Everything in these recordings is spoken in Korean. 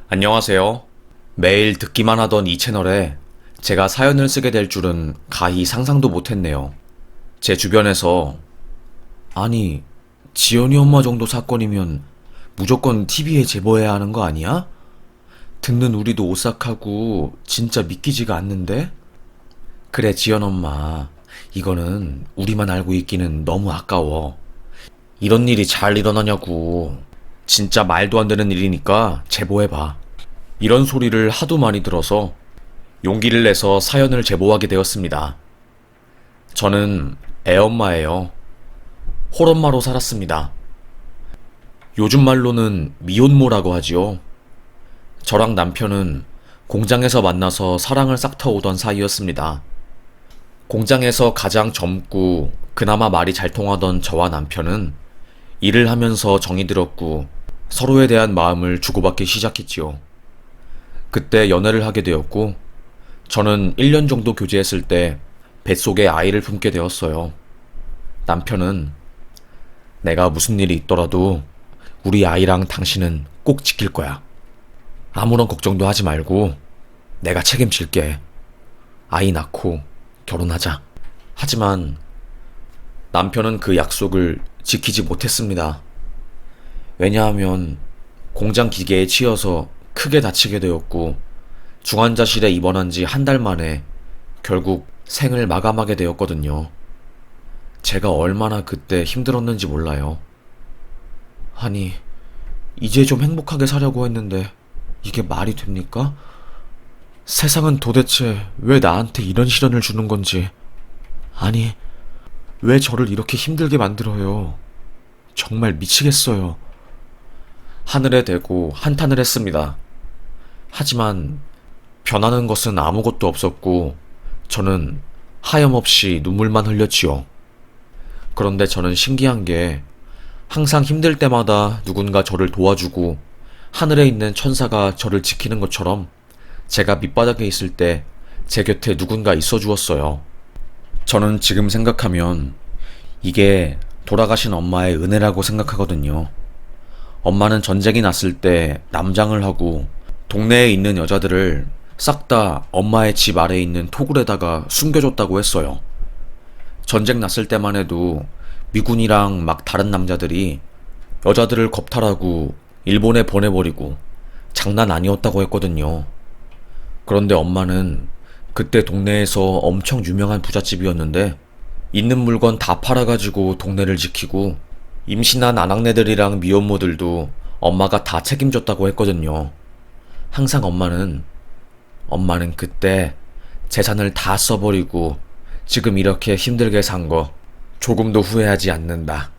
안녕하세요. 매일 듣기만 하던 이 채널에 제가 사연을 쓰게 될 줄은 가히 상상도 못했네요. 제 주변에서 아니, 지연이 엄마 정도 사건이면 무조건 TV에 제보해야 하는 거 아니야? 듣는 우리도 오싹하고 진짜 믿기지가 않는데? 그래, 지연 엄마. 이거는 우리만 알고 있기는 너무 아까워. 이런 일이 잘 일어나냐고. 진짜 말도 안 되는 일이니까 제보해봐. 이런 소리를 하도 많이 들어서 용기를 내서 사연을 제보하게 되었습니다. 저는 애엄마예요. 홀엄마로 살았습니다. 요즘 말로는 미혼모라고 하지요. 저랑 남편은 공장에서 만나서 사랑을 싹터오던 사이였습니다. 공장에서 가장 젊고 그나마 말이 잘 통하던 저와 남편은 일을 하면서 정이 들었고 서로에 대한 마음을 주고받기 시작했지요. 그때 연애를 하게 되었고 저는 1년 정도 교제했을 때 뱃속에 아이를 품게 되었어요. 남편은 내가 무슨 일이 있더라도 우리 아이랑 당신은 꼭 지킬 거야. 아무런 걱정도 하지 말고 내가 책임질게. 아이 낳고 결혼하자. 하지만 남편은 그 약속을 지키지 못했습니다. 왜냐하면 공장 기계에 치여서 크게 다치게 되었고 중환자실에 입원한 지 한 달 만에 결국 생을 마감하게 되었거든요. 제가 얼마나 그때 힘들었는지 몰라요. 아니, 이제 좀 행복하게 사려고 했는데 이게 말이 됩니까? 세상은 도대체 왜 나한테 이런 시련을 주는 건지. 아니, 왜 저를 이렇게 힘들게 만들어요? 정말 미치겠어요. 하늘에 대고 한탄을 했습니다. 하지만 변하는 것은 아무것도 없었고 저는 하염없이 눈물만 흘렸지요. 그런데 저는 신기한 게 항상 힘들 때마다 누군가 저를 도와주고 하늘에 있는 천사가 저를 지키는 것처럼 제가 밑바닥에 있을 때 제 곁에 누군가 있어 주었어요. 저는 지금 생각하면 이게 돌아가신 엄마의 은혜라고 생각하거든요. 엄마는 전쟁이 났을 때 남장을 하고 동네에 있는 여자들을 싹 다 엄마의 집 아래에 있는 토굴에다가 숨겨줬다고 했어요. 전쟁 났을 때만 해도 미군이랑 막 다른 남자들이 여자들을 겁탈하고 일본에 보내버리고 장난 아니었다고 했거든요. 그런데 엄마는 그때 동네에서 엄청 유명한 부잣집이었는데 있는 물건 다 팔아가지고 동네를 지키고 임신한 아낙네들이랑 미혼모들도 엄마가 다 책임졌다고 했거든요. 항상 엄마는 그때 재산을 다 써버리고 지금 이렇게 힘들게 산 거 조금도 후회하지 않는다.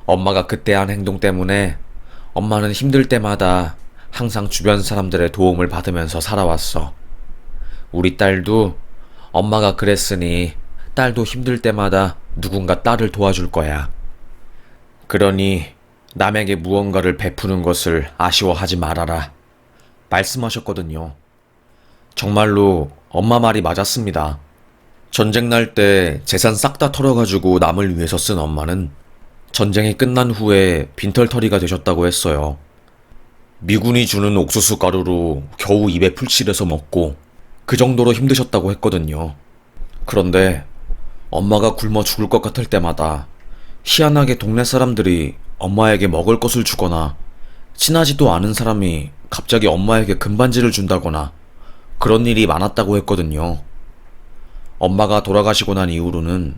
엄마가 그때 한 행동 때문에 엄마는 힘들 때마다 항상 주변 사람들의 도움을 받으면서 살아왔어. 우리 딸도 엄마가 그랬으니 딸도 힘들 때마다 누군가 딸을 도와줄 거야. 그러니 남에게 무언가를 베푸는 것을 아쉬워하지 말아라. 말씀하셨거든요. 정말로 엄마 말이 맞았습니다. 전쟁 날 때 재산 싹 다 털어가지고 남을 위해서 쓴 엄마는 전쟁이 끝난 후에 빈털터리가 되셨다고 했어요. 미군이 주는 옥수수 가루로 겨우 입에 풀칠해서 먹고 그 정도로 힘드셨다고 했거든요. 그런데 엄마가 굶어 죽을 것 같을 때마다 희한하게 동네 사람들이 엄마에게 먹을 것을 주거나 친하지도 않은 사람이 갑자기 엄마에게 금반지를 준다거나 그런 일이 많았다고 했거든요. 엄마가 돌아가시고 난 이후로는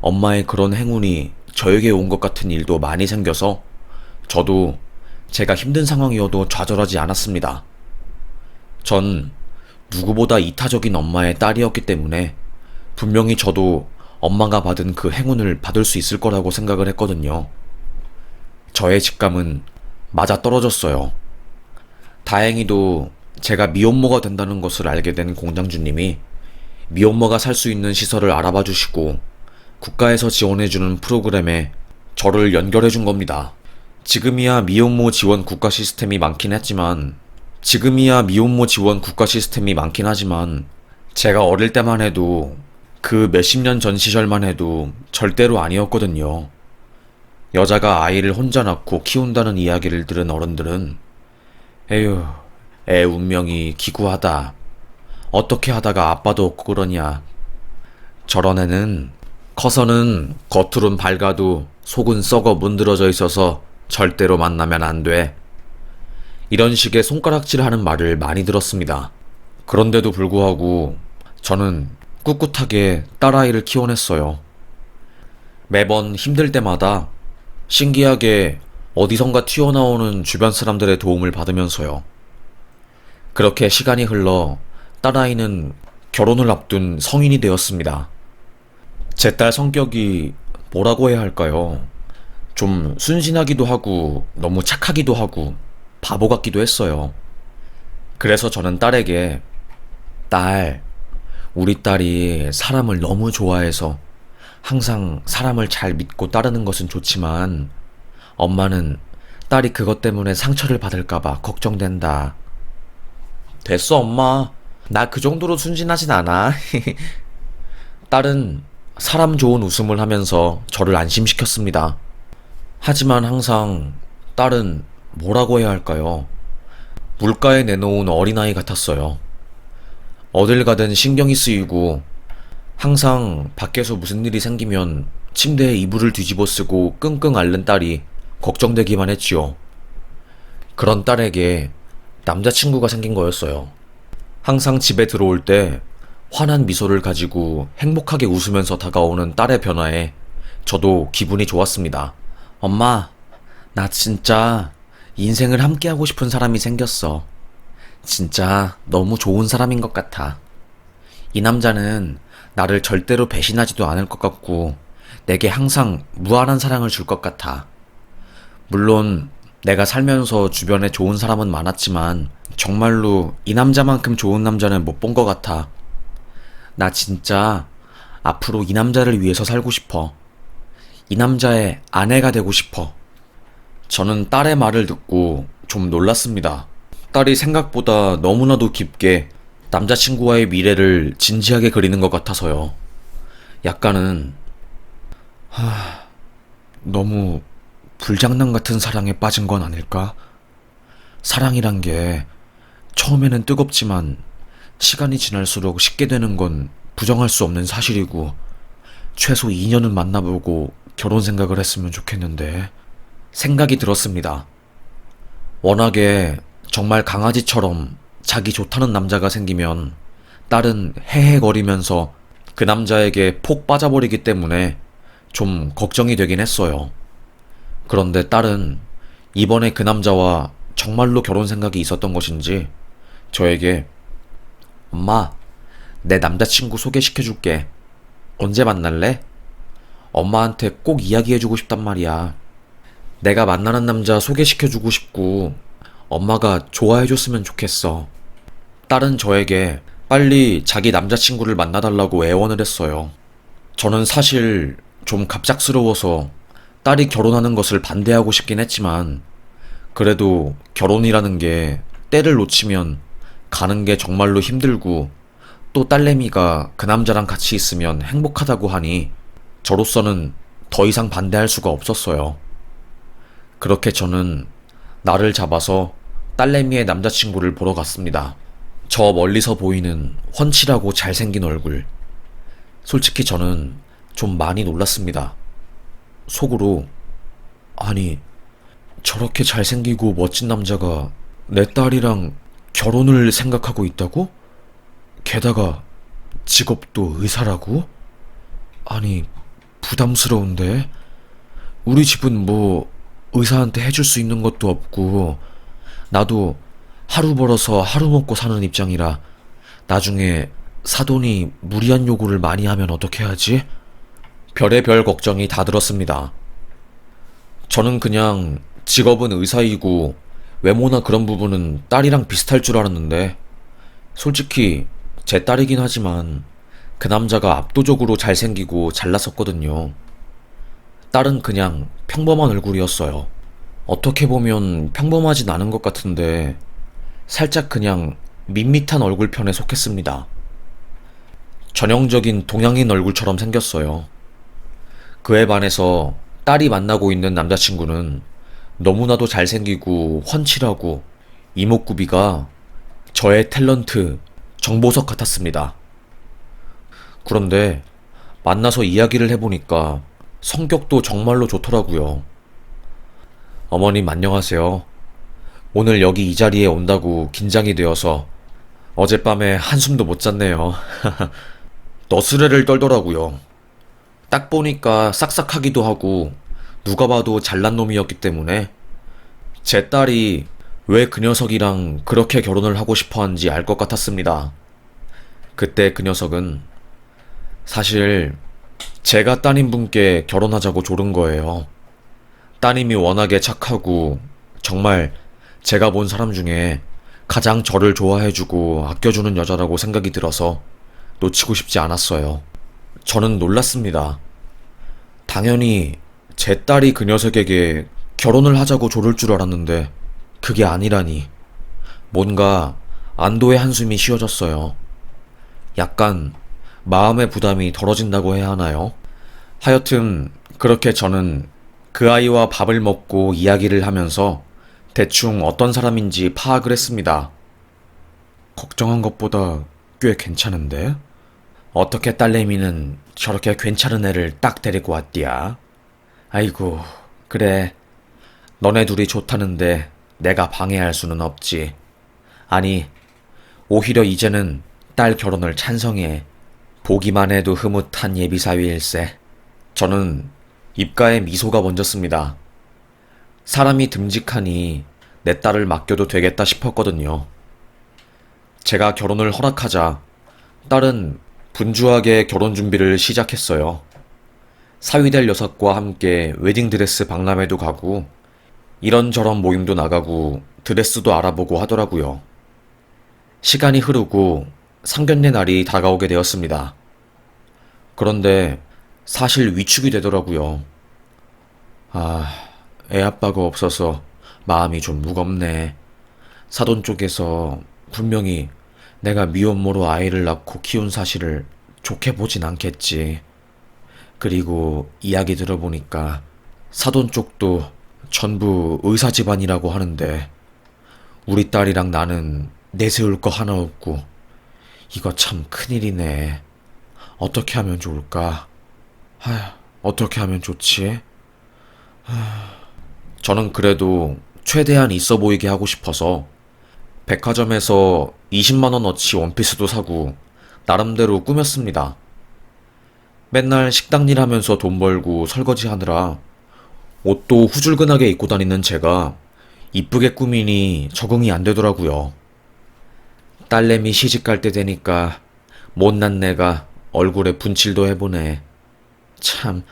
엄마의 그런 행운이 저에게 온 것 같은 일도 많이 생겨서 저도 제가 힘든 상황이어도 좌절하지 않았습니다. 전 누구보다 이타적인 엄마의 딸이었기 때문에 분명히 저도 엄마가 받은 그 행운을 받을 수 있을 거라고 생각을 했거든요. 저의 직감은 맞아 떨어졌어요. 다행히도 제가 미혼모가 된다는 것을 알게 된 공장주님이 미혼모가 살 수 있는 시설을 알아봐 주시고 국가에서 지원해주는 프로그램에 저를 연결해준 겁니다. 지금이야 미혼모 지원 국가 시스템이 많긴 하지만 제가 어릴 때만 해도 그 몇십 년 전 시절만 해도 절대로 아니었거든요. 여자가 아이를 혼자 낳고 키운다는 이야기를 들은 어른들은 에휴, 애 운명이 기구하다. 어떻게 하다가 아빠도 없고 그러냐. 저런 애는 커서는 겉으론 밝아도 속은 썩어 문드러져 있어서 절대로 만나면 안 돼. 이런 식의 손가락질하는 말을 많이 들었습니다. 그런데도 불구하고 저는 꿋꿋하게 딸아이를 키워냈어요. 매번 힘들 때마다 신기하게 어디선가 튀어나오는 주변 사람들의 도움을 받으면서요. 그렇게 시간이 흘러 딸아이는 결혼을 앞둔 성인이 되었습니다. 제 딸 성격이 뭐라고 해야 할까요? 좀 순진하기도 하고 너무 착하기도 하고 바보 같기도 했어요. 그래서 저는 딸에게 딸, 우리 딸이 사람을 너무 좋아해서 항상 사람을 잘 믿고 따르는 것은 좋지만 엄마는 딸이 그것 때문에 상처를 받을까봐 걱정된다. 됐어, 엄마. 나 그 정도로 순진하진 않아. 딸은 사람 좋은 웃음을 하면서 저를 안심시켰습니다. 하지만 항상 딸은 뭐라고 해야 할까요? 물가에 내놓은 어린아이 같았어요. 어딜 가든 신경이 쓰이고 항상 밖에서 무슨 일이 생기면 침대에 이불을 뒤집어 쓰고 끙끙 앓는 딸이 걱정되기만 했지요. 그런 딸에게 남자친구가 생긴 거였어요. 항상 집에 들어올 때 환한 미소를 가지고 행복하게 웃으면서 다가오는 딸의 변화에 저도 기분이 좋았습니다. 엄마, 나 진짜 인생을 함께하고 싶은 사람이 생겼어. 진짜 너무 좋은 사람인 것 같아. 이 남자는 나를 절대로 배신하지도 않을 것 같고 내게 항상 무한한 사랑을 줄 것 같아. 물론 내가 살면서 주변에 좋은 사람은 많았지만 정말로 이 남자만큼 좋은 남자는 못 본 것 같아. 나 진짜 앞으로 이 남자를 위해서 살고 싶어. 이 남자의 아내가 되고 싶어. 저는 딸의 말을 듣고 좀 놀랐습니다. 딸이 생각보다 너무나도 깊게 남자친구와의 미래를 진지하게 그리는 것 같아서요. 약간은 너무 불장난 같은 사랑에 빠진 건 아닐까? 사랑이란 게 처음에는 뜨겁지만 시간이 지날수록 식게 되는 건 부정할 수 없는 사실이고 최소 2년은 만나보고 결혼 생각을 했으면 좋겠는데 생각이 들었습니다. 워낙에 정말 강아지처럼 자기 좋다는 남자가 생기면 딸은 헤헤거리면서 그 남자에게 폭 빠져버리기 때문에 좀 걱정이 되긴 했어요. 그런데 딸은 이번에 그 남자와 정말로 결혼 생각이 있었던 것인지 저에게 엄마, 내 남자친구 소개시켜줄게. 언제 만날래? 엄마한테 꼭 이야기해주고 싶단 말이야. 내가 만나는 남자 소개시켜주고 싶고 엄마가 좋아해줬으면 좋겠어. 딸은 저에게 빨리 자기 남자친구를 만나달라고 애원을 했어요. 저는 사실 좀 갑작스러워서 딸이 결혼하는 것을 반대하고 싶긴 했지만 그래도 결혼이라는 게 때를 놓치면 가는 게 정말로 힘들고 또 딸내미가 그 남자랑 같이 있으면 행복하다고 하니 저로서는 더 이상 반대할 수가 없었어요. 그렇게 저는 날을 잡아서 딸내미의 남자친구를 보러 갔습니다. 저 멀리서 보이는 훤칠하고 잘생긴 얼굴. 솔직히 저는 좀 많이 놀랐습니다. 속으로 아니 저렇게 잘생기고 멋진 남자가 내 딸이랑 결혼을 생각하고 있다고? 게다가 직업도 의사라고? 아니 부담스러운데? 우리 집은 뭐 의사한테 해줄 수 있는 것도 없고 나도 하루 벌어서 하루 먹고 사는 입장이라 나중에 사돈이 무리한 요구를 많이 하면 어떻게 하지? 별의별 걱정이 다 들었습니다. 저는 그냥 직업은 의사이고 외모나 그런 부분은 딸이랑 비슷할 줄 알았는데 솔직히 제 딸이긴 하지만 그 남자가 압도적으로 잘생기고 잘났었거든요. 딸은 그냥 평범한 얼굴이었어요. 어떻게 보면 평범하진 않은 것 같은데 살짝 그냥 밋밋한 얼굴편에 속했습니다. 전형적인 동양인 얼굴처럼 생겼어요. 그에 반해서 딸이 만나고 있는 남자친구는 너무나도 잘생기고 훤칠하고 이목구비가 저의 탤런트, 정보석 같았습니다. 그런데 만나서 이야기를 해보니까 성격도 정말로 좋더라고요. 어머님 안녕하세요. 오늘 여기 이 자리에 온다고 긴장이 되어서 어젯밤에 한숨도 못 잤네요. 너스레를 떨더라고요. 딱 보니까 싹싹하기도 하고 누가 봐도 잘난 놈이었기 때문에 제 딸이 왜 그 녀석이랑 그렇게 결혼을 하고 싶어 하는지 알 것 같았습니다. 그때 그 녀석은 사실 제가 따님분께 결혼하자고 조른 거예요. 따님이 워낙에 착하고 정말 제가 본 사람 중에 가장 저를 좋아해주고 아껴주는 여자라고 생각이 들어서 놓치고 싶지 않았어요. 저는 놀랐습니다. 당연히 제 딸이 그 녀석에게 결혼을 하자고 조를 줄 알았는데 그게 아니라니. 뭔가 안도의 한숨이 쉬어졌어요. 약간 마음의 부담이 덜어진다고 해야 하나요? 하여튼 그렇게 저는 그 아이와 밥을 먹고 이야기를 하면서 대충 어떤 사람인지 파악을 했습니다. 걱정한 것보다 꽤 괜찮은데? 어떻게 딸내미는 저렇게 괜찮은 애를 딱 데리고 왔디야? 아이고, 그래. 너네 둘이 좋다는데 내가 방해할 수는 없지. 아니, 오히려 이제는 딸 결혼을 찬성해. 보기만 해도 흐뭇한 예비사위일세. 저는 입가에 미소가 번졌습니다. 사람이 듬직하니 내 딸을 맡겨도 되겠다 싶었거든요. 제가 결혼을 허락하자 딸은 분주하게 결혼 준비를 시작했어요. 사위될 녀석과 함께 웨딩드레스 박람회도 가고 이런저런 모임도 나가고 드레스도 알아보고 하더라고요. 시간이 흐르고 상견례 날이 다가오게 되었습니다. 그런데 사실 위축이 되더라고요. 애 아빠가 없어서 마음이 좀 무겁네. 사돈 쪽에서 분명히 내가 미혼모로 아이를 낳고 키운 사실을 좋게 보진 않겠지. 그리고 이야기 들어보니까 사돈 쪽도 전부 의사 집안이라고 하는데 우리 딸이랑 나는 내세울 거 하나 없고 이거 참 큰일이네. 어떻게 하면 좋을까? 어떻게 하면 좋지? 저는 그래도 최대한 있어 보이게 하고 싶어서 백화점에서 20만원어치 원피스도 사고 나름대로 꾸몄습니다. 맨날 식당 일 하면서 돈 벌고 설거지 하느라 옷도 후줄근하게 입고 다니는 제가 이쁘게 꾸미니 적응이 안 되더라고요. 딸내미 시집 갈 때 되니까 못난 내가 얼굴에 분칠도 해보네. 참,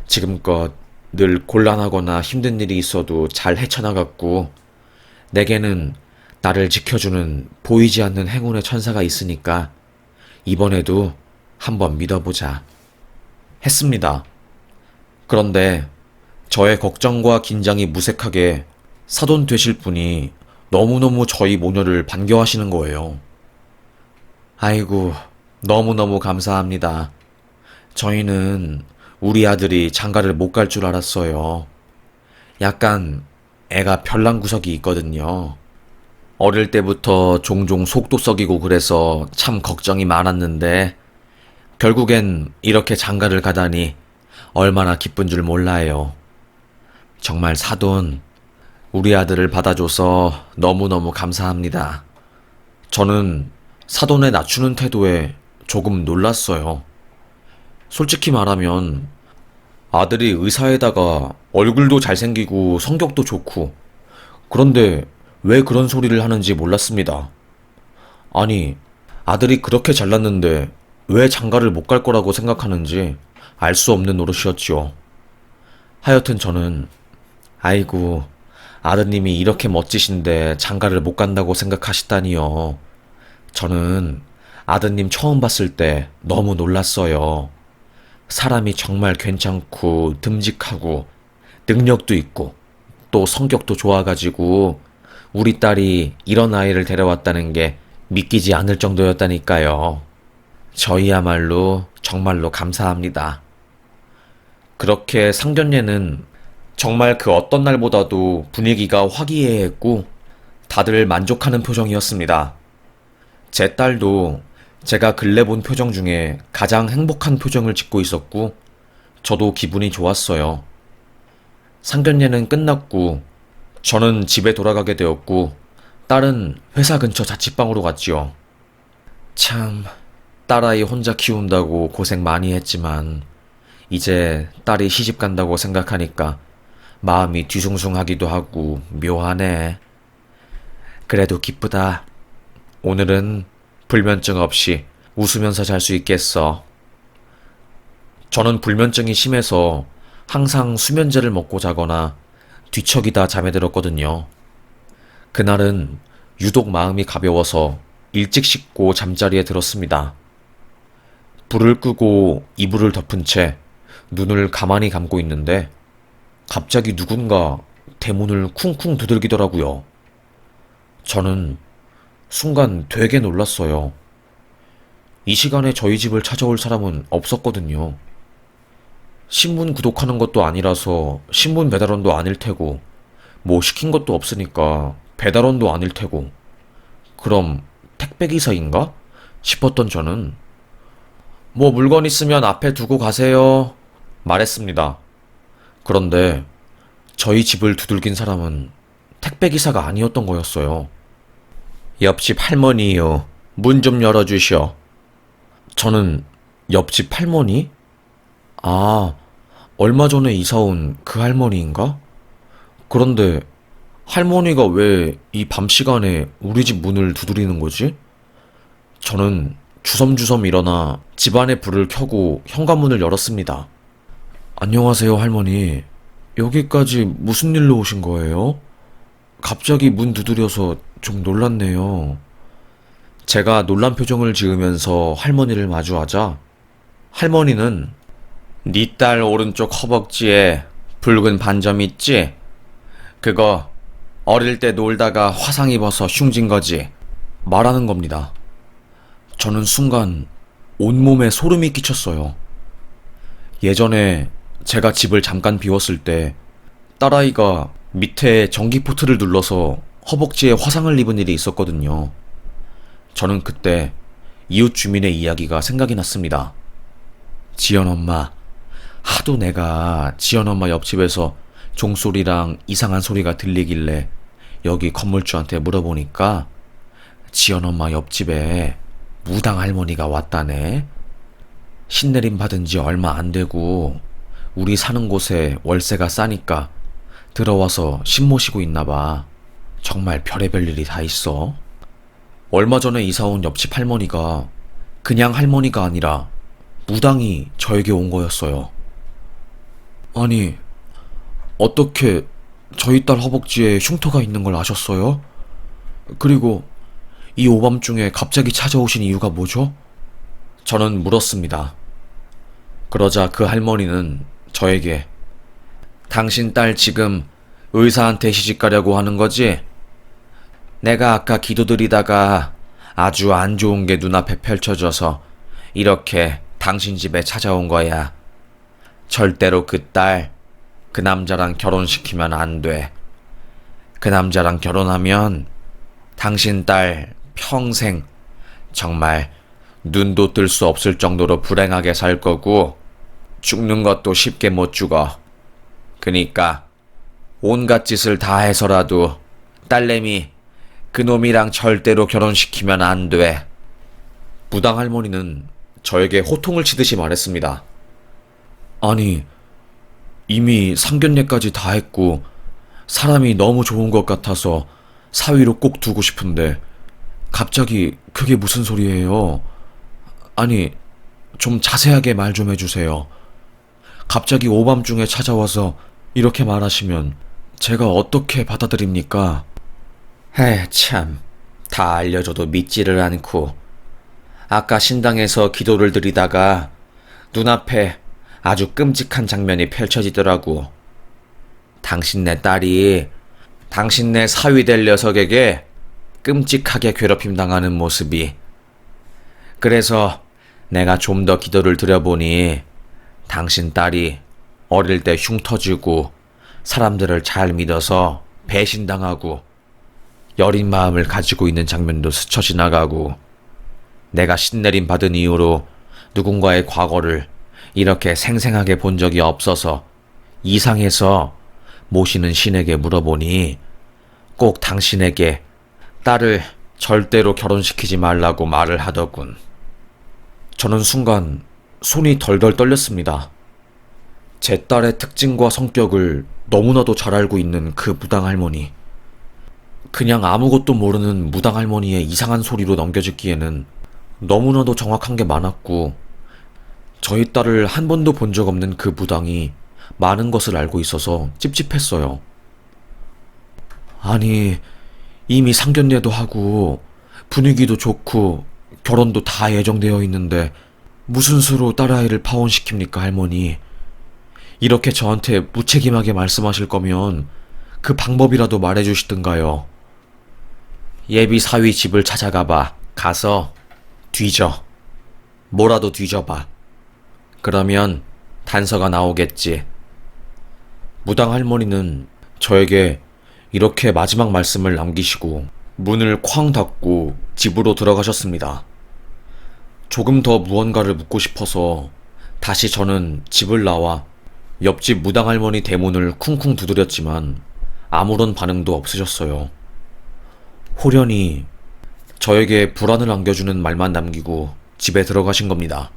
지금껏 늘 곤란하거나 힘든 일이 있어도 잘 헤쳐나갔고 내게는 나를 지켜주는 보이지 않는 행운의 천사가 있으니까 이번에도 한번 믿어보자. 했습니다. 그런데 저의 걱정과 긴장이 무색하게 사돈 되실 분이 너무너무 저희 모녀를 반겨하시는 거예요. 아이고, 너무너무 감사합니다. 저희는 우리 아들이 장가를 못 갈 줄 알았어요. 약간 애가 별난구석이 있거든요. 어릴 때부터 종종 속도 썩이고 그래서 참 걱정이 많았는데 결국엔 이렇게 장가를 가다니 얼마나 기쁜 줄 몰라요. 정말 사돈, 우리 아들을 받아줘서 너무너무 감사합니다. 저는 사돈의 낮추는 태도에 조금 놀랐어요. 솔직히 말하면 아들이 의사에다가 얼굴도 잘생기고 성격도 좋고 그런데 왜 그런 소리를 하는지 몰랐습니다. 아니, 아들이 그렇게 잘났는데 왜 장가를 못 갈 거라고 생각하는지 알 수 없는 노릇이었지요. 하여튼 저는 아이고, 아드님이 이렇게 멋지신데 장가를 못 간다고 생각하시다니요. 저는 아드님 처음 봤을 때 너무 놀랐어요. 사람이 정말 괜찮고 듬직하고 능력도 있고 또 성격도 좋아가지고 우리 딸이 이런 아이를 데려왔다는 게 믿기지 않을 정도였다니까요. 저희야말로 정말로 감사합니다. 그렇게 상견례는 정말 그 어떤 날보다도 분위기가 화기애애했고 다들 만족하는 표정이었습니다. 제 딸도 제가 근래 본 표정 중에 가장 행복한 표정을 짓고 있었고, 저도 기분이 좋았어요. 상견례는 끝났고, 저는 집에 돌아가게 되었고, 딸은 회사 근처 자취방으로 갔지요. 참, 딸아이 혼자 키운다고 고생 많이 했지만, 이제 딸이 시집 간다고 생각하니까 마음이 뒤숭숭하기도 하고 묘하네. 그래도 기쁘다. 오늘은 불면증 없이 웃으면서 잘 수 있겠어. 저는 불면증이 심해서 항상 수면제를 먹고 자거나 뒤척이다 잠에 들었거든요. 그날은 유독 마음이 가벼워서 일찍 씻고 잠자리에 들었습니다. 불을 끄고 이불을 덮은 채 눈을 가만히 감고 있는데 갑자기 누군가 대문을 쿵쿵 두들기더라고요. 저는 순간 되게 놀랐어요. 이 시간에 저희 집을 찾아올 사람은 없었거든요. 신문 구독하는 것도 아니라서 신문 배달원도 아닐 테고, 뭐 시킨 것도 없으니까 배달원도 아닐 테고, 그럼 택배기사인가? 싶었던 저는 뭐 물건 있으면 앞에 두고 가세요 말했습니다. 그런데 저희 집을 두들긴 사람은 택배기사가 아니었던 거였어요. 옆집 할머니요. 문 좀 열어주시오. 저는 옆집 할머니? 아, 얼마 전에 이사 온 그 할머니인가? 그런데 할머니가 왜 이 밤 시간에 우리 집 문을 두드리는 거지? 저는 주섬주섬 일어나 집안의 불을 켜고 현관문을 열었습니다. 안녕하세요, 할머니. 여기까지 무슨 일로 오신 거예요? 갑자기 문 두드려서 좀 놀랐네요. 제가 놀란 표정을 지으면서 할머니를 마주하자 할머니는 네 딸 오른쪽 허벅지에 붉은 반점 있지? 그거 어릴 때 놀다가 화상 입어서 흉진 거지? 말하는 겁니다. 저는 순간 온몸에 소름이 끼쳤어요. 예전에 제가 집을 잠깐 비웠을 때 딸아이가 밑에 전기포트를 눌러서 허벅지에 화상을 입은 일이 있었거든요. 저는 그때 이웃 주민의 이야기가 생각이 났습니다. 지연 엄마, 하도 내가 지연 엄마 옆집에서 종소리랑 이상한 소리가 들리길래 여기 건물주한테 물어보니까 지연 엄마 옆집에 무당 할머니가 왔다네. 신내림 받은 지 얼마 안 되고 우리 사는 곳에 월세가 싸니까 들어와서 신 모시고 있나 봐. 정말 별의별 일이 다 있어. 얼마 전에 이사 온 옆집 할머니가 그냥 할머니가 아니라 무당이 저에게 온 거였어요. 아니, 어떻게 저희 딸 허벅지에 흉터가 있는 걸 아셨어요? 그리고 이 오밤중에 갑자기 찾아오신 이유가 뭐죠? 저는 물었습니다. 그러자 그 할머니는 저에게 당신 딸 지금 의사한테 시집가려고 하는 거지? 내가 아까 기도드리다가 아주 안 좋은 게 눈앞에 펼쳐져서 이렇게 당신 집에 찾아온 거야. 절대로 그 딸, 그 남자랑 결혼시키면 안 돼. 그 남자랑 결혼하면 당신 딸 평생 정말 눈도 뜰 수 없을 정도로 불행하게 살 거고 죽는 것도 쉽게 못 죽어. 그니까 온갖 짓을 다 해서라도 딸내미 그놈이랑 절대로 결혼시키면 안 돼. 무당 할머니는 저에게 호통을 치듯이 말했습니다. 아니, 이미 상견례까지 다 했고 사람이 너무 좋은 것 같아서 사위로 꼭 두고 싶은데 갑자기 그게 무슨 소리예요? 아니, 좀 자세하게 말 좀 해주세요. 갑자기 오밤중에 찾아와서 이렇게 말하시면 제가 어떻게 받아들입니까? 에이 참, 다 알려줘도 믿지를 않고 아까 신당에서 기도를 드리다가 눈앞에 아주 끔찍한 장면이 펼쳐지더라고. 당신네 딸이 당신네 사위 될 녀석에게 끔찍하게 괴롭힘 당하는 모습이. 그래서 내가 좀 더 기도를 드려보니 당신 딸이 어릴 때 흉 터지고 사람들을 잘 믿어서 배신당하고 여린 마음을 가지고 있는 장면도 스쳐 지나가고 내가 신내림 받은 이후로 누군가의 과거를 이렇게 생생하게 본 적이 없어서 이상해서 모시는 신에게 물어보니 꼭 당신에게 딸을 절대로 결혼시키지 말라고 말을 하더군. 저는 순간 손이 덜덜 떨렸습니다. 제 딸의 특징과 성격을 너무나도 잘 알고 있는 그 무당할머니. 그냥 아무것도 모르는 무당할머니의 이상한 소리로 넘겨짓기에는 너무나도 정확한 게 많았고, 저희 딸을 한 번도 본 적 없는 그 무당이 많은 것을 알고 있어서 찝찝했어요. 아니, 이미 상견례도 하고 분위기도 좋고 결혼도 다 예정되어 있는데 무슨 수로 딸아이를 파혼시킵니까, 할머니? 이렇게 저한테 무책임하게 말씀하실 거면 그 방법이라도 말해주시든가요. 예비 사위 집을 찾아가봐. 가서 뒤져. 뭐라도 뒤져봐. 그러면 단서가 나오겠지. 무당 할머니는 저에게 이렇게 마지막 말씀을 남기시고 문을 쾅 닫고 집으로 들어가셨습니다. 조금 더 무언가를 묻고 싶어서 다시 저는 집을 나와 옆집 무당 할머니 대문을 쿵쿵 두드렸지만 아무런 반응도 없으셨어요. 호련히 저에게 불안을 안겨주는 말만 남기고 집에 들어가신 겁니다.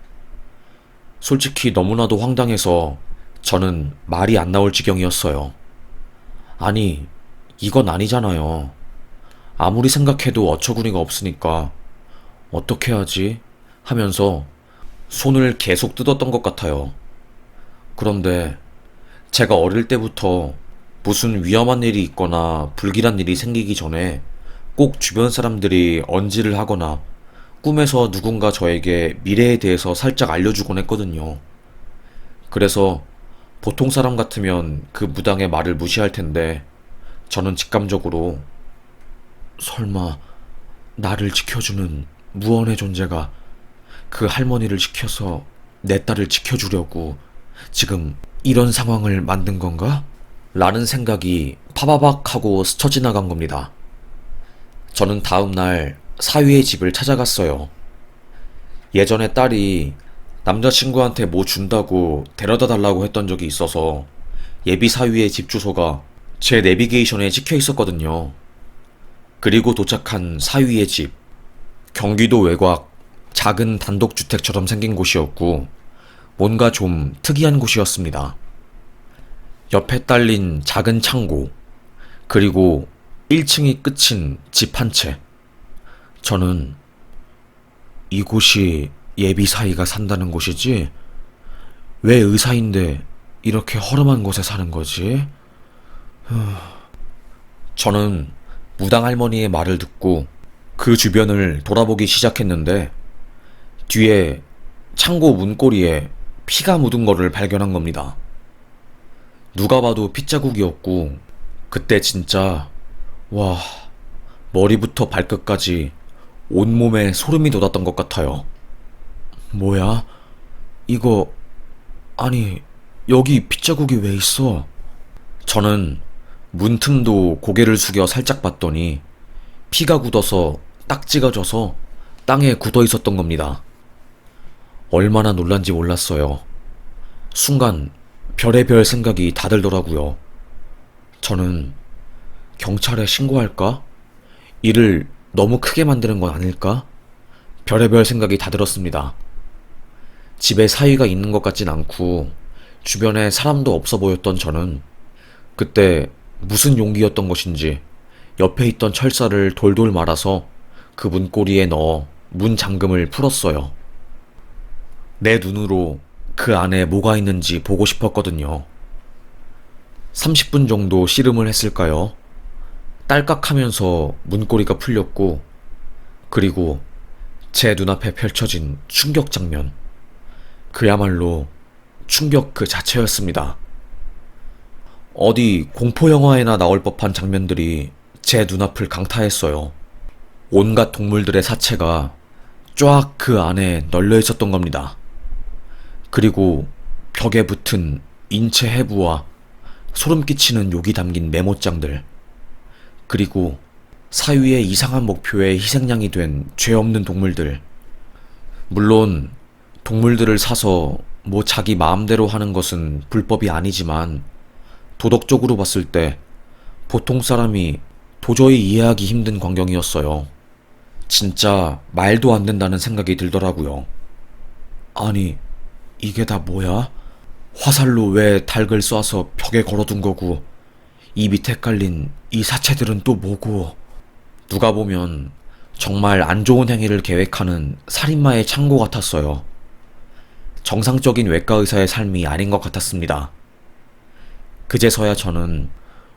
솔직히 너무나도 황당해서 저는 말이 안 나올 지경이었어요. 아니, 이건 아니잖아요. 아무리 생각해도 어처구니가 없으니까 어떻게 하지? 하면서 손을 계속 뜯었던 것 같아요. 그런데 제가 어릴 때부터 무슨 위험한 일이 있거나 불길한 일이 생기기 전에 꼭 주변 사람들이 언지를 하거나 꿈에서 누군가 저에게 미래에 대해서 살짝 알려주곤 했거든요. 그래서 보통 사람 같으면 그 무당의 말을 무시할 텐데 저는 직감적으로 설마 나를 지켜주는 무언의 존재가 그 할머니를 지켜서 내 딸을 지켜주려고 지금 이런 상황을 만든 건가? 라는 생각이 파바박 하고 스쳐 지나간 겁니다. 저는 다음날 사위의 집을 찾아갔어요. 예전에 딸이 남자친구한테 뭐 준다고 데려다 달라고 했던 적이 있어서 예비 사위의 집 주소가 제 내비게이션에 찍혀 있었거든요. 그리고 도착한 사위의 집. 경기도 외곽 작은 단독주택처럼 생긴 곳이었고 뭔가 좀 특이한 곳이었습니다. 옆에 딸린 작은 창고, 그리고 1층이 끝인 집 한 채. 저는 이곳이 예비 사위가 산다는 곳이지? 왜 의사인데 이렇게 허름한 곳에 사는 거지? 저는 무당 할머니의 말을 듣고 그 주변을 돌아보기 시작했는데 뒤에 창고 문고리에 피가 묻은 거를 발견한 겁니다. 누가 봐도 핏자국이었고 그때 진짜 와, 머리부터 발끝까지 온몸에 소름이 돋았던 것 같아요. 뭐야? 이거 아니 여기 핏자국이 왜 있어? 저는 문틈도 고개를 숙여 살짝 봤더니 피가 굳어서 딱지가 져서 땅에 굳어 있었던 겁니다. 얼마나 놀란지 몰랐어요. 순간 별의별 생각이 다 들더라고요. 저는 경찰에 신고할까? 일을 너무 크게 만드는 건 아닐까? 별의별 생각이 다 들었습니다. 집에 사위가 있는 것 같진 않고 주변에 사람도 없어 보였던 저는 그때 무슨 용기였던 것인지 옆에 있던 철사를 돌돌 말아서 그 문고리에 넣어 문 잠금을 풀었어요. 내 눈으로 그 안에 뭐가 있는지 보고 싶었거든요. 30분 정도 씨름을 했을까요? 딸깍하면서 문고리가 풀렸고, 그리고 제 눈앞에 펼쳐진 충격 장면. 그야말로 충격 그 자체였습니다. 어디 공포영화에나 나올 법한 장면들이 제 눈앞을 강타했어요. 온갖 동물들의 사체가 쫙 그 안에 널려 있었던 겁니다. 그리고 벽에 붙은 인체 해부와 소름 끼치는 욕이 담긴 메모장들, 그리고 사위의 이상한 목표의 희생양이 된 죄 없는 동물들, 물론 동물들을 사서 뭐 자기 마음대로 하는 것은 불법이 아니지만 도덕적으로 봤을 때 보통 사람이 도저히 이해하기 힘든 광경이었어요. 진짜 말도 안 된다는 생각이 들더라고요. 아니, 이게 다 뭐야? 화살로 왜 닭을 쏴서 벽에 걸어둔 거고, 이 밑에 깔린 이 사체들은 또 뭐고. 누가 보면 정말 안 좋은 행위를 계획하는 살인마의 창고 같았어요. 정상적인 외과 의사의 삶이 아닌 것 같았습니다. 그제서야 저는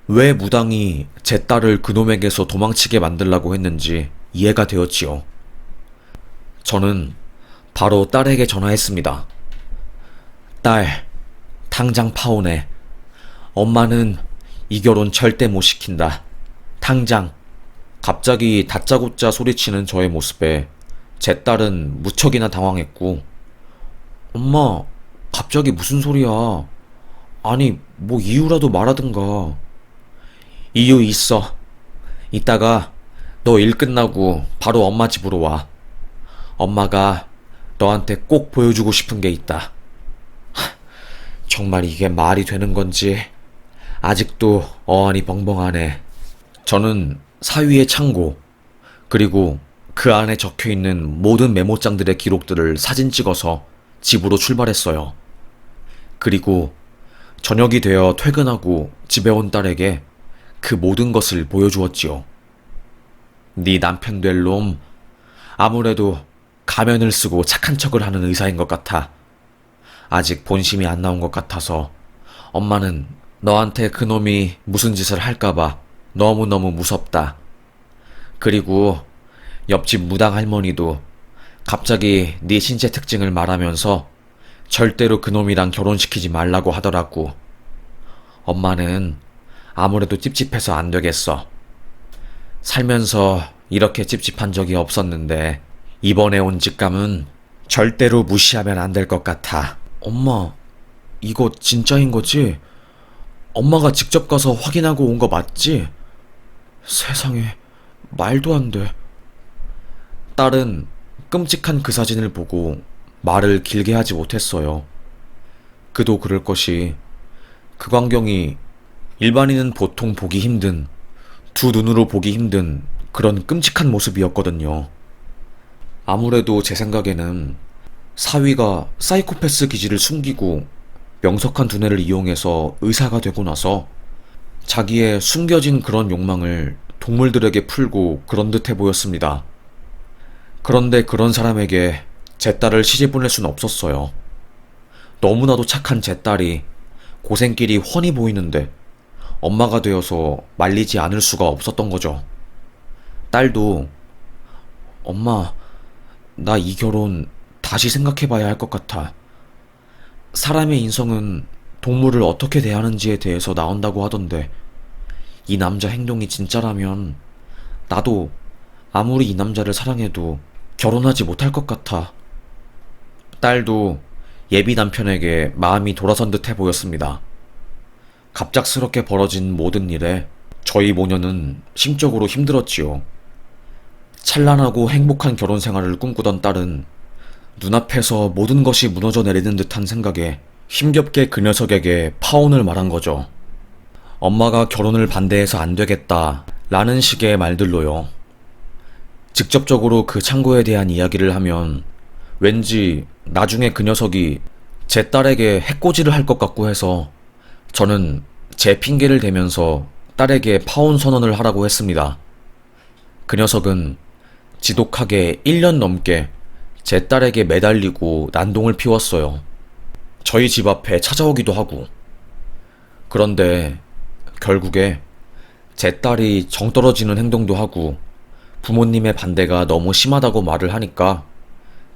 왜 무당이 제 딸을 그놈에게서 도망치게 만들라고 했는지 이해가 되었지요. 저는 바로 딸에게 전화했습니다. 딸, 당장 파혼해. 엄마는 이 결혼 절대 못 시킨다. 당장. 갑자기 다짜고짜 소리치는 저의 모습에 제 딸은 무척이나 당황했고, 엄마, 갑자기 무슨 소리야? 아니, 뭐 이유라도 말하든가. 이유 있어. 이따가 너 일 끝나고 바로 엄마 집으로 와. 엄마가 너한테 꼭 보여주고 싶은 게 있다. 정말 이게 말이 되는 건지 아직도 어안이 벙벙하네. 저는 사위의 창고, 그리고 그 안에 적혀있는 모든 메모장들의 기록들을 사진 찍어서 집으로 출발했어요. 그리고 저녁이 되어 퇴근하고 집에 온 딸에게 그 모든 것을 보여주었지요. 네 남편 될 놈, 아무래도 가면을 쓰고 착한 척을 하는 의사인 것 같아. 아직 본심이 안 나온 것 같아서 엄마는 너한테 그놈이 무슨 짓을 할까봐 너무너무 무섭다. 그리고 옆집 무당 할머니도 갑자기 네 신체 특징을 말하면서 절대로 그놈이랑 결혼시키지 말라고 하더라고. 엄마는 아무래도 찝찝해서 안 되겠어. 살면서 이렇게 찝찝한 적이 없었는데 이번에 온 직감은 절대로 무시하면 안 될 것 같아. 엄마, 이거 진짜인 거지? 엄마가 직접 가서 확인하고 온 거 맞지? 세상에, 말도 안 돼. 딸은 끔찍한 그 사진을 보고 말을 길게 하지 못했어요. 그도 그럴 것이 그 광경이 일반인은 보통 보기 힘든, 두 눈으로 보기 힘든 그런 끔찍한 모습이었거든요. 아무래도 제 생각에는 사위가 사이코패스 기질을 숨기고 명석한 두뇌를 이용해서 의사가 되고 나서 자기의 숨겨진 그런 욕망을 동물들에게 풀고 그런 듯해 보였습니다. 그런데 그런 사람에게 제 딸을 시집 보낼 순 없었어요. 너무나도 착한 제 딸이 고생길이 훤히 보이는데 엄마가 되어서 말리지 않을 수가 없었던 거죠. 딸도 엄마, 나 이 결혼 다시 생각해봐야 할 것 같아. 사람의 인성은 동물을 어떻게 대하는지에 대해서 나온다고 하던데 이 남자 행동이 진짜라면 나도 아무리 이 남자를 사랑해도 결혼하지 못할 것 같아. 딸도 예비 남편에게 마음이 돌아선 듯해 보였습니다. 갑작스럽게 벌어진 모든 일에 저희 모녀는 심적으로 힘들었지요. 찬란하고 행복한 결혼 생활을 꿈꾸던 딸은 눈앞에서 모든 것이 무너져 내리는 듯한 생각에 힘겹게 그 녀석에게 파혼을 말한 거죠. 엄마가 결혼을 반대해서 안 되겠다 라는 식의 말들로요. 직접적으로 그 창고에 대한 이야기를 하면 왠지 나중에 그 녀석이 제 딸에게 해코지를 할 것 같고 해서 저는 제 핑계를 대면서 딸에게 파혼 선언을 하라고 했습니다. 그 녀석은 지독하게 1년 넘게 제 딸에게 매달리고 난동을 피웠어요. 저희 집 앞에 찾아오기도 하고. 그런데 결국에 제 딸이 정 떨어지는 행동도 하고 부모님의 반대가 너무 심하다고 말을 하니까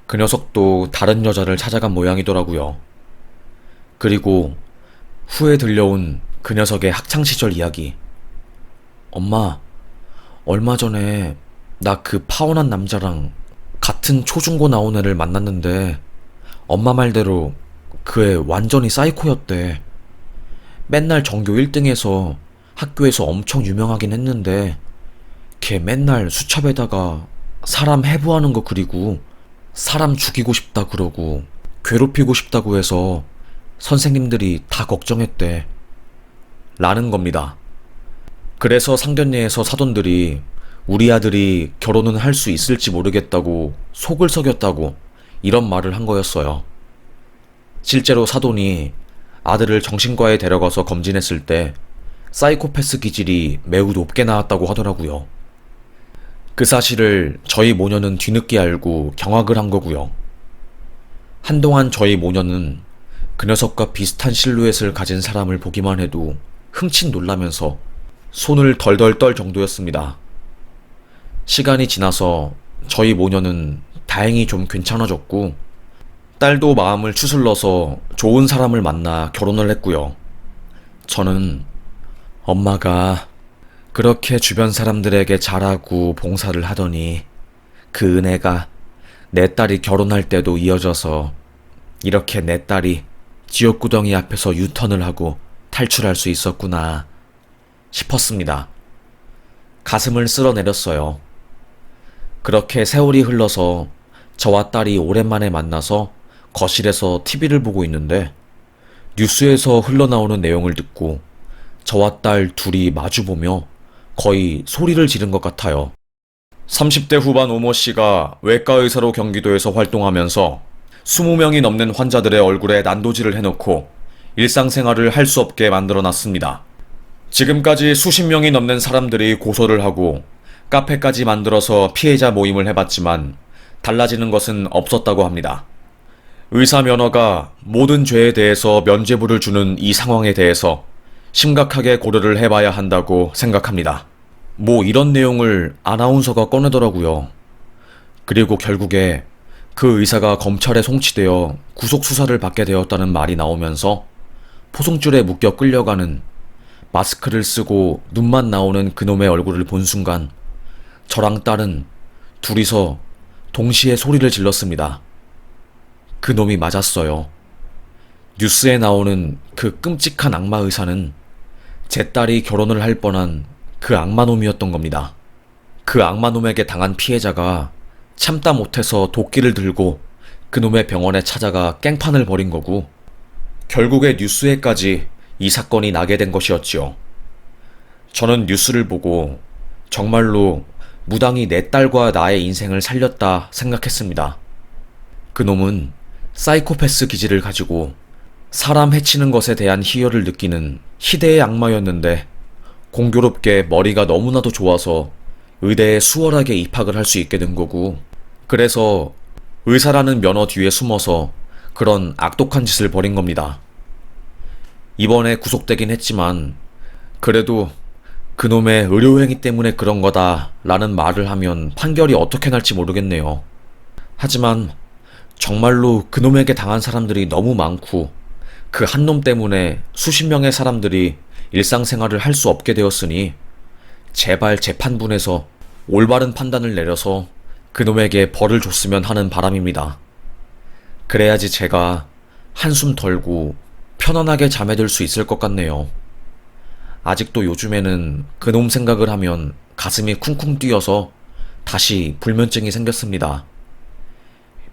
그 녀석도 다른 여자를 찾아간 모양이더라고요. 그리고 후에 들려온 그 녀석의 학창시절 이야기. 엄마, 얼마 전에 나 그 파혼한 남자랑 같은 초중고 나온 애를 만났는데 엄마 말대로 그 애 완전히 사이코였대. 맨날 전교 1등해서 학교에서 엄청 유명하긴 했는데 걔 맨날 수첩에다가 사람 해부하는 거 그리고 사람 죽이고 싶다 그러고 괴롭히고 싶다고 해서 선생님들이 다 걱정했대. 라는 겁니다. 그래서 상견례에서 사돈들이 우리 아들이 결혼은 할 수 있을지 모르겠다고 속을 썩였다고 이런 말을 한 거였어요. 실제로 사돈이 아들을 정신과에 데려가서 검진했을 때 사이코패스 기질이 매우 높게 나왔다고 하더라고요. 그 사실을 저희 모녀는 뒤늦게 알고 경악을 한 거고요. 한동안 저희 모녀는 그 녀석과 비슷한 실루엣을 가진 사람을 보기만 해도 흠칫 놀라면서 손을 덜덜 떨 정도였습니다. 시간이 지나서 저희 모녀는 다행히 좀 괜찮아졌고 딸도 마음을 추슬러서 좋은 사람을 만나 결혼을 했고요. 저는 엄마가 그렇게 주변 사람들에게 잘하고 봉사를 하더니 그 은혜가 내 딸이 결혼할 때도 이어져서 이렇게 내 딸이 지옥구덩이 앞에서 유턴을 하고 탈출할 수 있었구나 싶었습니다. 가슴을 쓸어내렸어요. 그렇게 세월이 흘러서 저와 딸이 오랜만에 만나서 거실에서 TV를 보고 있는데 뉴스에서 흘러나오는 내용을 듣고 저와 딸 둘이 마주보며 거의 소리를 지른 것 같아요. 30대 후반 오모 씨가 외과 의사로 경기도에서 활동하면서 20명이 넘는 환자들의 얼굴에 난도질을 해놓고 일상생활을 할 수 없게 만들어놨습니다. 지금까지 수십 명이 넘는 사람들이 고소를 하고 카페까지 만들어서 피해자 모임을 해봤지만 달라지는 것은 없었다고 합니다. 의사 면허가 모든 죄에 대해서 면죄부를 주는 이 상황에 대해서 심각하게 고려를 해봐야 한다고 생각합니다. 뭐 이런 내용을 아나운서가 꺼내더라고요. 그리고 결국에 그 의사가 검찰에 송치되어 구속수사를 받게 되었다는 말이 나오면서 포송줄에 묶여 끌려가는 마스크를 쓰고 눈만 나오는 그놈의 얼굴을 본 순간 저랑 딸은 둘이서 동시에 소리를 질렀습니다. 그놈이 맞았어요. 뉴스에 나오는 그 끔찍한 악마 의사는 제 딸이 결혼을 할 뻔한 그 악마놈이었던 겁니다. 그 악마놈에게 당한 피해자가 참다 못해서 도끼를 들고 그놈의 병원에 찾아가 깽판을 벌인 거고 결국에 뉴스에까지 이 사건이 나게 된 것이었지요. 저는 뉴스를 보고 정말로 무당이 내 딸과 나의 인생을 살렸다 생각했습니다. 그놈은 사이코패스 기질을 가지고 사람 해치는 것에 대한 희열을 느끼는 희대의 악마였는데 공교롭게 머리가 너무나도 좋아서 의대에 수월하게 입학을 할 수 있게 된 거고 그래서 의사라는 면허 뒤에 숨어서 그런 악독한 짓을 벌인 겁니다. 이번에 구속되긴 했지만 그래도 그놈의 의료행위 때문에 그런 거다 라는 말을 하면 판결이 어떻게 날지 모르겠네요. 하지만 정말로 그놈에게 당한 사람들이 너무 많고 그 한 놈 때문에 수십 명의 사람들이 일상생활을 할 수 없게 되었으니 제발 재판부에서 올바른 판단을 내려서 그놈에게 벌을 줬으면 하는 바람입니다. 그래야지 제가 한숨 덜고 편안하게 잠에 들 수 있을 것 같네요. 아직도 요즘에는 그놈 생각을 하면 가슴이 쿵쿵 뛰어서 다시 불면증이 생겼습니다.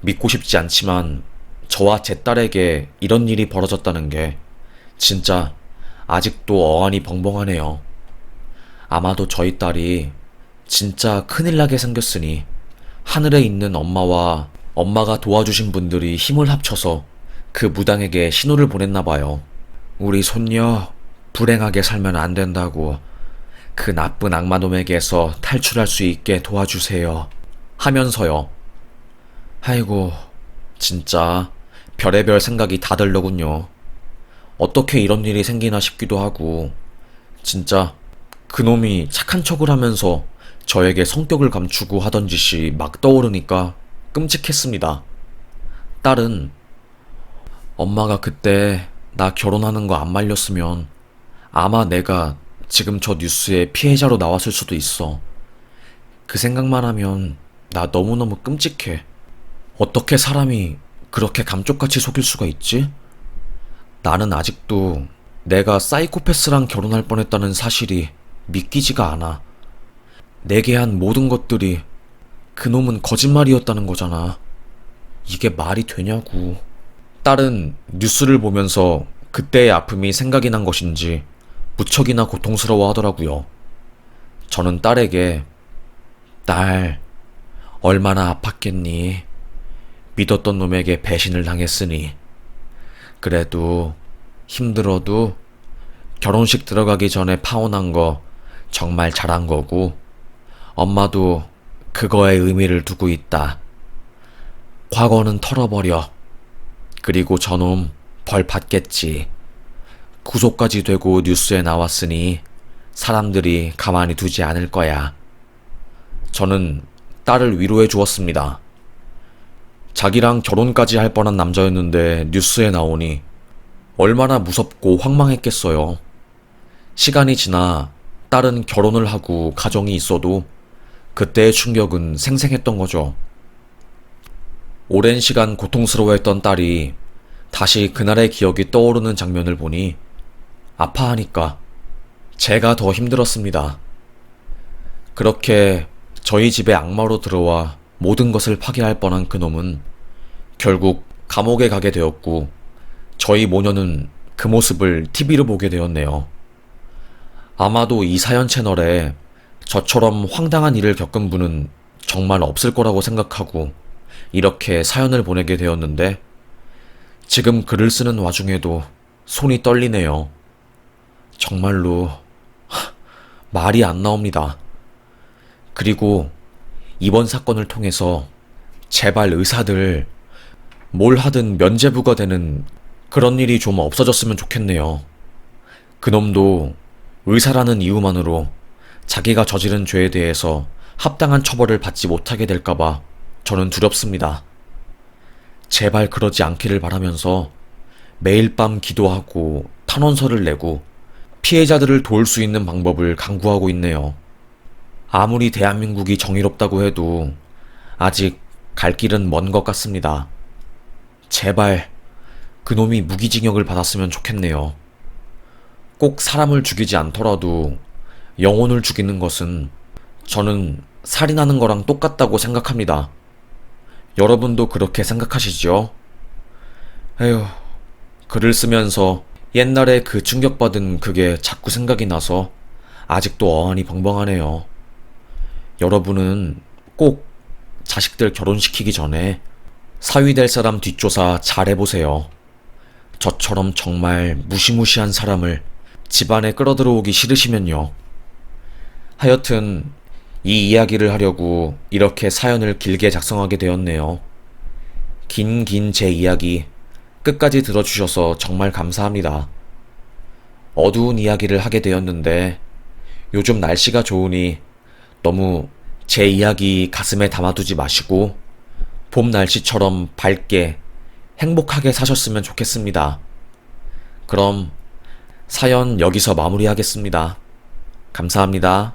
믿고 싶지 않지만 저와 제 딸에게 이런 일이 벌어졌다는 게 진짜 아직도 어안이 벙벙하네요. 아마도 저희 딸이 진짜 큰일 나게 생겼으니 하늘에 있는 엄마와 엄마가 도와주신 분들이 힘을 합쳐서 그 무당에게 신호를 보냈나 봐요. 우리 손녀 불행하게 살면 안 된다고 그 나쁜 악마놈에게서 탈출할 수 있게 도와주세요 하면서요. 아이고 진짜 별의별 생각이 다 들더군요. 어떻게 이런 일이 생기나 싶기도 하고 진짜 그놈이 착한 척을 하면서 저에게 성격을 감추고 하던 짓이 막 떠오르니까 끔찍했습니다. 딸은 엄마가 그때 나 결혼하는 거 안 말렸으면 아마 내가 지금 저 뉴스에 피해자로 나왔을 수도 있어. 그 생각만 하면 나 너무너무 끔찍해. 어떻게 사람이 그렇게 감쪽같이 속일 수가 있지? 나는 아직도 내가 사이코패스랑 결혼할 뻔했다는 사실이 믿기지가 않아. 내게 한 모든 것들이 그놈은 거짓말이었다는 거잖아. 이게 말이 되냐고. 딸은 뉴스를 보면서 그때의 아픔이 생각이 난 것인지 무척이나 고통스러워 하더라고요. 저는 딸에게, 딸, 얼마나 아팠겠니? 믿었던 놈에게 배신을 당했으니. 그래도 힘들어도 결혼식 들어가기 전에 파혼한 거 정말 잘한 거고, 엄마도 그거에 의미를 두고 있다. 과거는 털어버려. 그리고 저놈 벌 받겠지. 구속까지 되고 뉴스에 나왔으니 사람들이 가만히 두지 않을 거야. 저는 딸을 위로해 주었습니다. 자기랑 결혼까지 할 뻔한 남자였는데 뉴스에 나오니 얼마나 무섭고 황망했겠어요. 시간이 지나 딸은 결혼을 하고 가정이 있어도 그때의 충격은 생생했던 거죠. 오랜 시간 고통스러워했던 딸이 다시 그날의 기억이 떠오르는 장면을 보니 아파하니까 제가 더 힘들었습니다. 그렇게 저희 집에 악마로 들어와 모든 것을 파괴할 뻔한 그놈은 결국 감옥에 가게 되었고, 저희 모녀는 그 모습을 TV로 보게 되었네요. 아마도 이 사연 채널에 저처럼 황당한 일을 겪은 분은 정말 없을 거라고 생각하고 이렇게 사연을 보내게 되었는데, 지금 글을 쓰는 와중에도 손이 떨리네요. 정말로 말이 안 나옵니다. 그리고 이번 사건을 통해서 제발 의사들 뭘 하든 면죄부가 되는 그런 일이 좀 없어졌으면 좋겠네요. 그놈도 의사라는 이유만으로 자기가 저지른 죄에 대해서 합당한 처벌을 받지 못하게 될까봐 저는 두렵습니다. 제발 그러지 않기를 바라면서 매일 밤 기도하고 탄원서를 내고 피해자들을 도울 수 있는 방법을 강구하고 있네요. 아무리 대한민국이 정의롭다고 해도 아직 갈 길은 먼 것 같습니다. 제발 그놈이 무기징역을 받았으면 좋겠네요. 꼭 사람을 죽이지 않더라도 영혼을 죽이는 것은 저는 살인하는 거랑 똑같다고 생각합니다. 여러분도 그렇게 생각하시죠? 에휴, 글을 쓰면서 옛날에 그 충격받은 그게 자꾸 생각이 나서 아직도 어안이 벙벙하네요. 여러분은 꼭 자식들 결혼시키기 전에 사위 될 사람 뒷조사 잘 해보세요. 저처럼 정말 무시무시한 사람을 집안에 끌어들어오기 싫으시면요. 하여튼 이 이야기를 하려고 이렇게 사연을 길게 작성하게 되었네요. 긴 제 이야기 끝까지 들어주셔서 정말 감사합니다. 어두운 이야기를 하게 되었는데 요즘 날씨가 좋으니 너무 제 이야기 가슴에 담아두지 마시고 봄 날씨처럼 밝게 행복하게 사셨으면 좋겠습니다. 그럼 사연 여기서 마무리하겠습니다. 감사합니다.